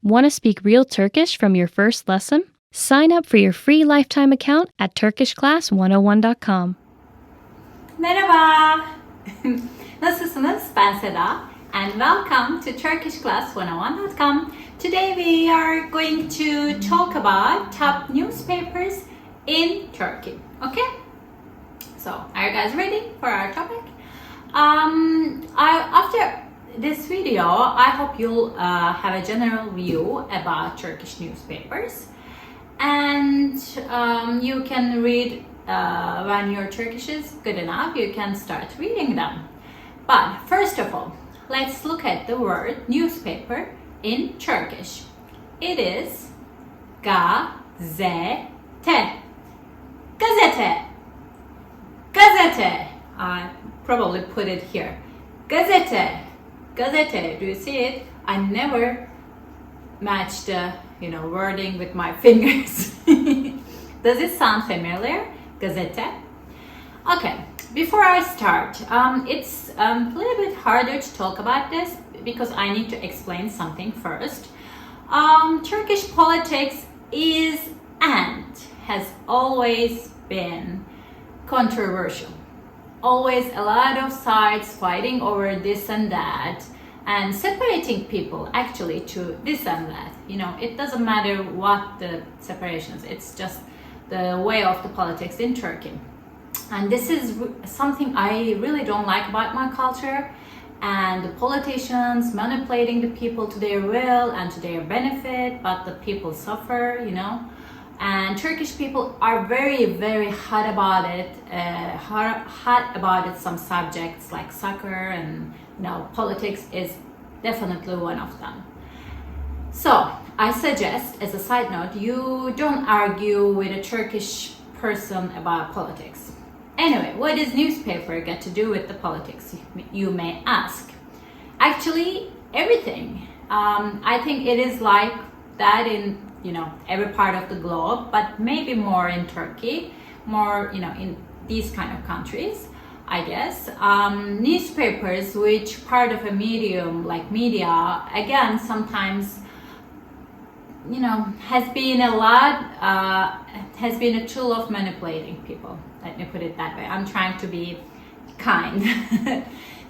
Want to speak real Turkish from your first lesson? Sign up for your free lifetime account at turkishclass101.com. Merhaba. Nasılsınız? Ben Seda and welcome to turkishclass101.com. Today we are going to talk about top newspapers in Turkey. Okay? So, are you guys ready for our topic? After this video, I hope you'll have a general view about Turkish newspapers, and you can read when your Turkish is good enough, you can start reading them. But first of all, let's look at the word newspaper in Turkish. It is gazete. Gazete. Gazete. I probably put it here. Gazete. Gazete. Do you see it? I never match the wording with my fingers. Does it sound familiar? Gazete. Okay. Before I start, it's a little bit harder to talk about this because I need to explain something first. Turkish politics is and has always been controversial. Always a lot of sides fighting over this and that and separating people actually to this and that. It doesn't matter what the separations, it's just the way of the politics in Turkey. And this is something I really don't like about my culture, and the politicians manipulating the people to their will and to their benefit, but the people suffer, And Turkish people are very, very hot about it. Hot about it. Some subjects like soccer and politics is definitely one of them. So I suggest, as a side note, you don't argue with a Turkish person about politics. Anyway, what does newspaper get to do with the politics? You may ask. Actually, everything. I think it is like that in every part of the globe, but maybe more in Turkey, more in these kind of countries, I guess. Newspapers, which part of a medium like media, again sometimes has been a tool of manipulating people. Let me put it that way. I'm trying to be kind.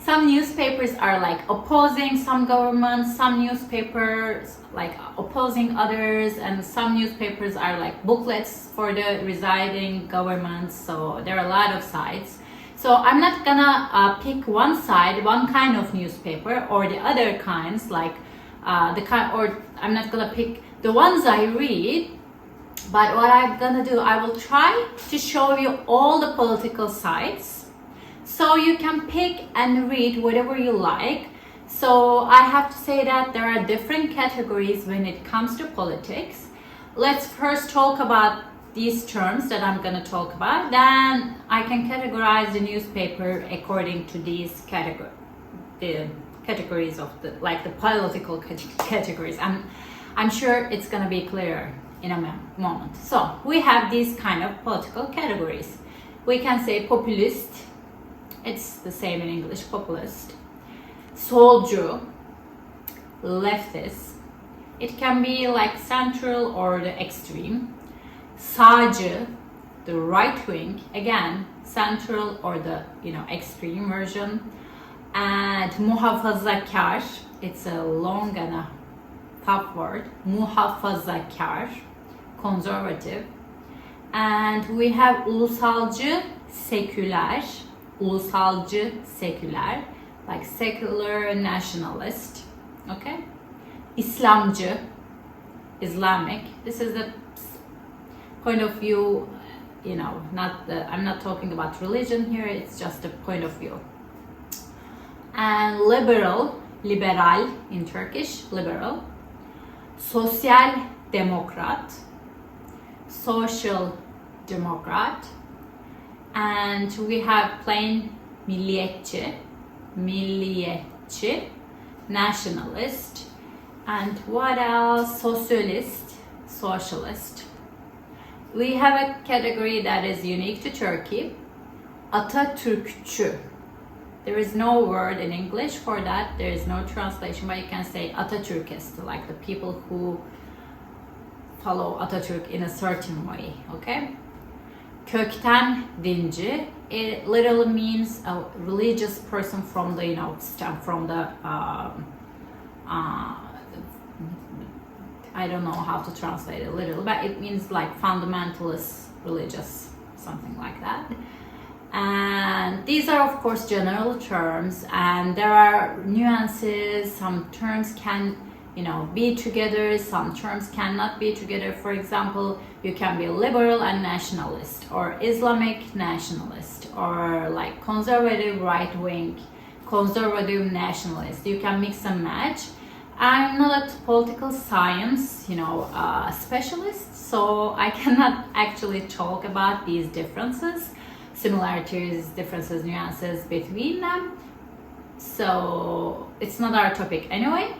Some newspapers are like opposing some governments, some newspapers like opposing others, and some newspapers are like booklets for the residing governments. So there are a lot of sides. So I'm not gonna pick one side, one kind of newspaper, or the other kinds, like I'm not gonna pick the ones I read. But what I'm gonna do, I will try to show you all the political sides, so you can pick and read whatever you like. So I have to say that there are different categories when it comes to politics. Let's first talk about these terms that I'm going to talk about. Then I can categorize the newspaper according to these categories of the political categories. I'm sure it's going to be clearer in a moment. So we have these kind of political categories. We can say populist. It's the same in English, populist. Soldier, leftist. It can be like central or the extreme. Sağcı, the right wing, again central or the extreme version. And muhafazakar, it's a long and a tough word. Muhafazakar, conservative. And we have ulusalcı, seküler. Ulusalcı, seküler, like secular nationalist. Okay? İslamcı, Islamic. This is the point of view, I'm not talking about religion here, it's just a point of view. And liberal in Turkish, liberal. Sosyal demokrat, social democrat. And we have plain milliyetçi, nationalist. And what else? Socialist. We have a category that is unique to Turkey. Atatürkçü. There is no word in English for that. There is no translation, but you can say Atatürkist, like the people who follow Atatürk in a certain way, okay? Kökten dinci, it literally means a religious person from the, from the, I don't know how to translate it literally, but it means like fundamentalist religious, something like that. And these are of course general terms, and there are nuances. Some terms can be together, some terms cannot be together. For example, you can be liberal and nationalist, or Islamic nationalist, or like conservative right-wing, conservative nationalist. You can mix and match. I'm not a political science, specialist, so I cannot actually talk about these differences, similarities, differences, nuances between them. So it's not our topic anyway.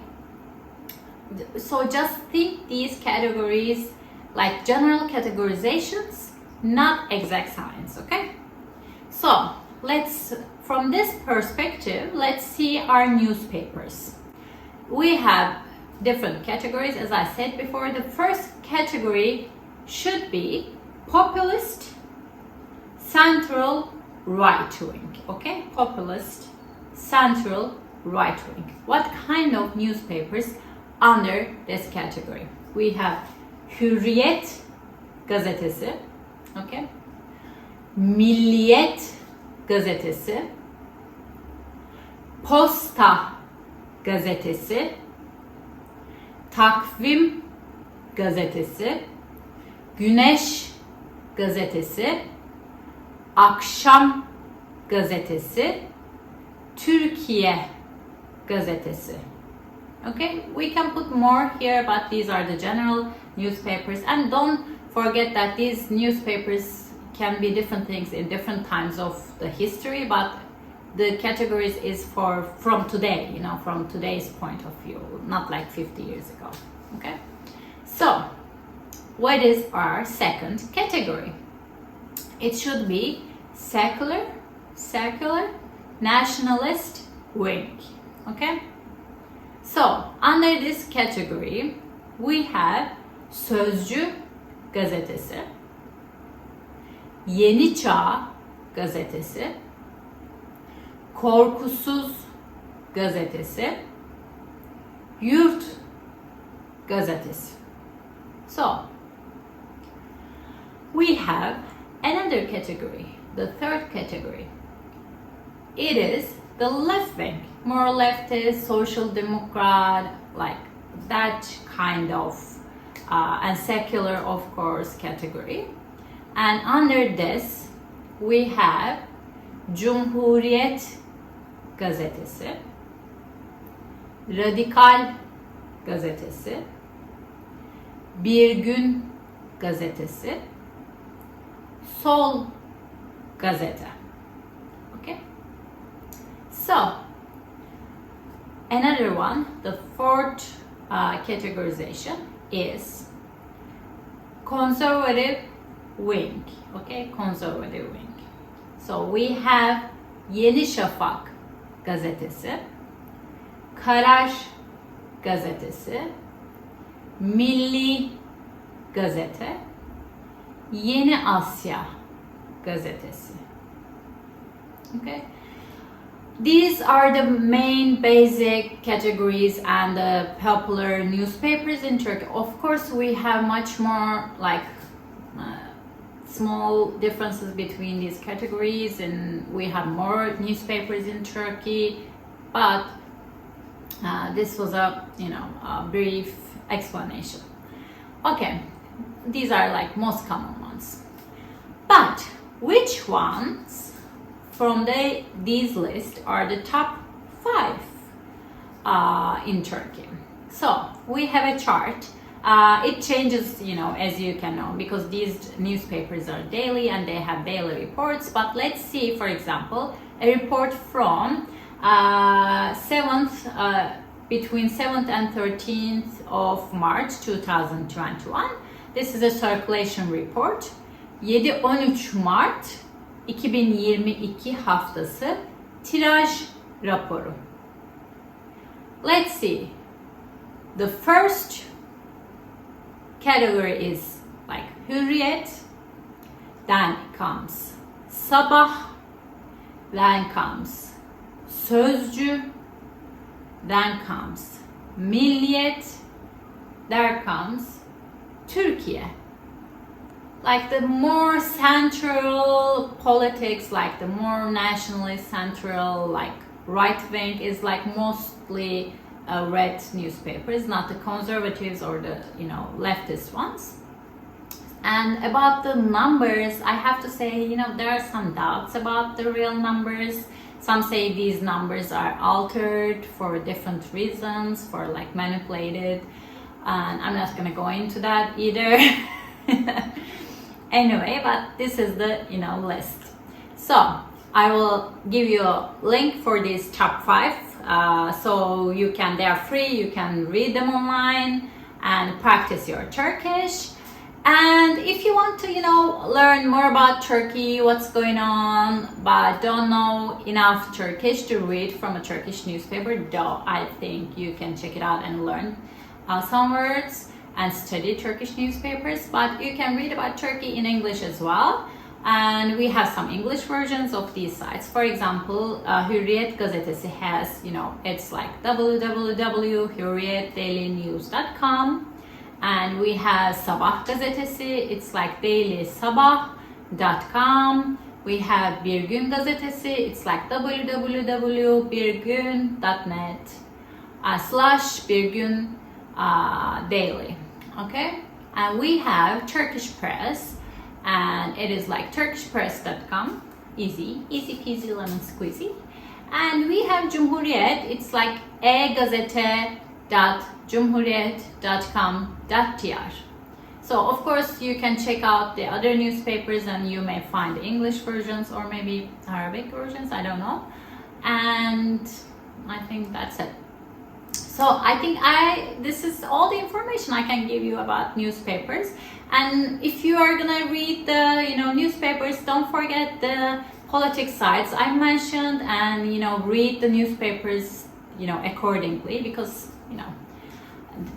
So just think these categories like general categorizations, not exact science, okay? So from this perspective, let's see our newspapers. We have different categories, as I said before. The first category should be populist, central, right-wing, okay? Populist, central, right-wing. What kind of newspapers under this category? We have Hürriyet gazetesi, okay? Milliyet gazetesi, Posta gazetesi, Takvim gazetesi, Güneş gazetesi, Akşam gazetesi, Türkiye gazetesi. Okay, we can put more here, but these are the general newspapers. And don't forget that these newspapers can be different things in different times of the history, but the categories is from today, from today's point of view, not like 50 years ago. Okay, so what is our second category? It should be secular, nationalist wing. Okay, so under this category we have Sözcü gazetesi, Yeni Çağ gazetesi, Korkusuz gazetesi, Yurt gazetesi. So we have another category, the third category. It is the left wing, more leftist, social democrat, like that kind of, and secular of course category. And under this we have Cumhuriyet gazetesi, Radikal gazetesi, Bir Gün gazetesi, Sol gazete. Okay, so another one, the fourth categorization is conservative wing. Okay, conservative wing. So we have Yeni Şafak gazetesi, Karar gazetesi, Milli gazete, Yeni Asya gazetesi. Okay, these are the main basic categories and the popular newspapers in Turkey. Of course we have much more like small differences between these categories, and we have more newspapers in Turkey, but this was a brief explanation. Okay, these are like most common ones, but which ones from these lists are the top 5 in Turkey? So we have a chart. It changes, as you can know, because these newspapers are daily and they have daily reports. But let's see, for example, a report from between 7th and 13th of March 2021. This is a circulation report. 7-13 Mart 2022 haftası Tiraj raporu. Let's see. The first category is like Hürriyet, then comes Sabah, then comes Sözcü, then comes Milliyet, there comes Türkiye. Like the more central politics, like the more nationalist central, like right wing is like mostly read newspapers, not the conservatives or the leftist ones. And about the numbers, I have to say, there are some doubts about the real numbers. Some say these numbers are altered for different reasons, for like manipulated, and I'm not gonna go into that either. Anyway, but this is the list. So I will give you a link for these top 5, so they are free, you can read them online and practice your Turkish. And if you want to learn more about Turkey, what's going on, but don't know enough Turkish to read from a Turkish newspaper, though I think you can check it out and learn some words and study Turkish newspapers, but you can read about Turkey in English as well. And we have some English versions of these sites. For example, Hürriyet gazetesi has, it's like www.hurriyetdailynews.com. And we have Sabah gazetesi, it's like dailysabah.com. We have Bir Gün gazetesi, it's like www.birgun.net/birgun daily. Okay, and we have Turkish press, and it is like turkishpress.com. Easy peasy lemon squeezy. And we have Cumhuriyet, it's like egazete.cumhuriyet.com.tr. So of course you can check out the other newspapers and you may find English versions or maybe Arabic versions, I don't know. And I think that's it. So I think this is all the information I can give you about newspapers. And if you are gonna read the newspapers, don't forget the politics sites I mentioned, and read the newspapers accordingly, because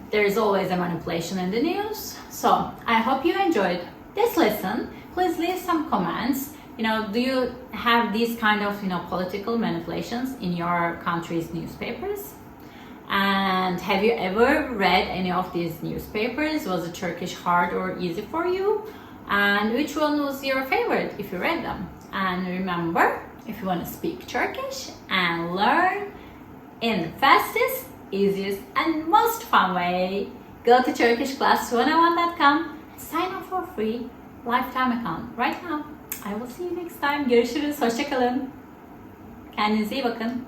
there's always a manipulation in the news. So I hope you enjoyed this lesson. Please leave some comments. Do you have these kind of political manipulations in your country's newspapers? And have you ever read any of these newspapers? Was the Turkish hard or easy for you? And which one was your favorite if you read them? And remember, if you want to speak Turkish and learn in the fastest, easiest and most fun way, go to turkishclass101.com, sign up for free lifetime account right now. I will see you next time. Görüşürüz. Hoşça kalın. Kendinize iyi bakın.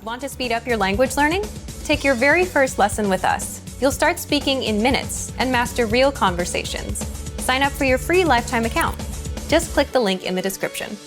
Want to speed up your language learning? Take your very first lesson with us. You'll start speaking in minutes and master real conversations. Sign up for your free lifetime account. Just click the link in the description.